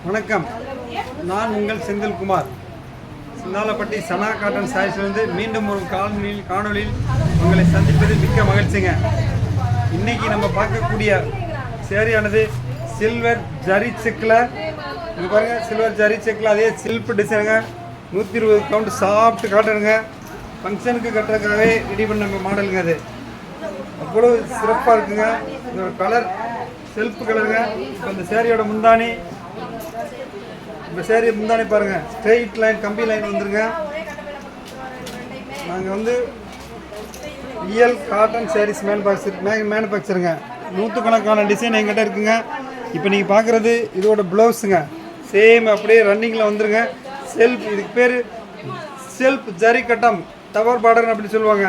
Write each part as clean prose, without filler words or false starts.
வணக்கம், நான் உங்கள் செந்தில்குமார். சின்னாலப்பட்டி சனா காட்டன் சாரீஸ்லேருந்து மீண்டும் ஒரு காணொலியில் உங்களை சந்திப்பது மிக்க மகிழ்ச்சிங்க. இன்றைக்கி நம்ம பார்க்கக்கூடிய சேரீயானது சில்வர் ஜரி செக்கில், இது பாருங்கள், சில்வர் ஜரி செக்கில் அதே சில்ப் டிசைனுங்க. 120 கவுண்ட் சாஃப்ட் காட்டனுங்க. ஃபங்க்ஷனுக்கு கட்டுறதுக்காகவே ரெடி பண்ண மாடலுங்க. அது அவ்வளோ சிறப்பாக இருக்குங்க. இதோட கலர் செல்ஃப் கலருங்க. இப்போ இந்த சேரீயோட முந்தானி, இப்போ சேரீ முந்தானி பாருங்கள், ஸ்ட்ரெயிட் லைன் கம்பி லைன் வந்துருங்க. நாங்கள் ரியல் காட்டன் சாரீஸ் மேனுஃபேக்சருங்க. நூற்றுக்கணக்கான டிசைன் எங்கிட்ட இருக்குங்க. இப்போ நீங்கள் பார்க்குறது இதோட ப்ளவுஸுங்க. சேம் அப்படியே ரன்னிங்கில் வந்துருங்க. செல்ஃப், இதுக்கு பேர் செல்ஃப் ஜரி கட்டம், டவர் பார்டர் அப்படி சொல்லுவாங்க.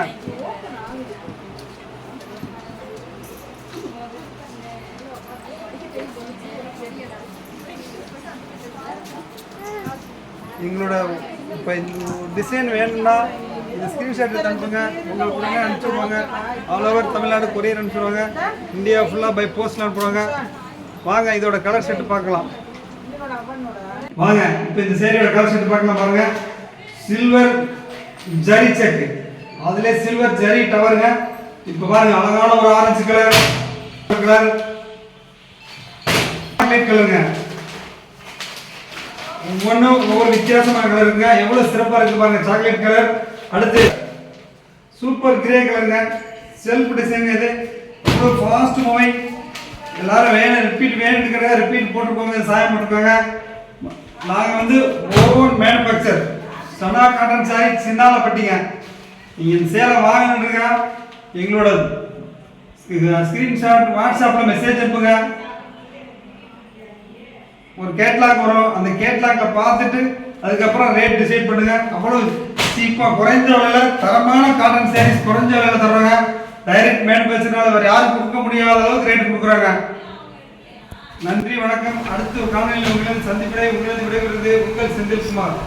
எங்களோட இப்போ இந்த டிசைன் வேணும்னா இந்த ஸ்க்ரீன்ஷாட் எடுத்து அனுப்புங்க. உங்களுக்கு உடனே அனுப்பிச்சுடுவாங்க. ஆல் ஓவர் தமிழ்நாடு கொரியர் அனுப்பிச்சுடுவாங்க. இந்தியா ஃபுல்லாக பை போஸ்ட்டில் அனுப்புவாங்க. வாங்க, இதோட கலர் செட்டு பார்க்கலாம். வாங்க, இப்போ இந்த சேரீயோட கலர் செட்டு பார்க்கலாம். பாருங்க, சில்வர் ஜரி செக்கு, அதிலே சில்வர் ஜரி டவருங்க. இப்போ பாருங்க, அழகான ஒரு ஆரஞ்சு கலர் கலருங்க. ஒவ்வொன்றும் ஒவ்வொரு வித்தியாசமான கலர் இருக்குங்க. எவ்வளோ சிறப்பாக இருக்குது பாருங்கள். சாக்லேட் கலர், அடுத்து சூப்பர் கிரே கலருங்க. Self design. இது எவ்வளோ ஃபாஸ்ட் மூவிங். எல்லாரும் வேணுங்கிறத ரிப்பீட் போட்டுக்கோங்க, சாயம் போட்டுக்கோங்க. நாங்கள் ஓன் மேனுஃபேக்சர் சனா காட்டன் சாரி சின்னாலப்பட்டிங்க. நீங்கள் இந்த சேலை வாங்கணுன்றீங்க, எங்களோட ஸ்க்ரீன்ஷாட் வாட்ஸ்அப்பில் மெசேஜ் அனுப்புங்க. ஒரு கேட்லாக் வரும், அந்த கேட்லாக்ல பார்த்துட்டு அதுக்கப்புறம் ரேட் டிசைட் பண்ணுங்க. அவ்வளோ சீப்பாக குறைஞ்ச விலையில் தரமான காட்டன் சாரீஸ் குறைஞ்ச விலையில் தர்றாங்க. டைரக்ட் மேனுஃபேக்சர்னால வேறு யாரும் கொடுக்க முடியாத அளவுக்கு ரேட் கொடுக்குறாங்க. நன்றி, வணக்கம். அடுத்த காணொலியில் உங்களது சந்திப்பினை உங்களது விடைபெறுவது உங்கள் செந்தில்குமார்.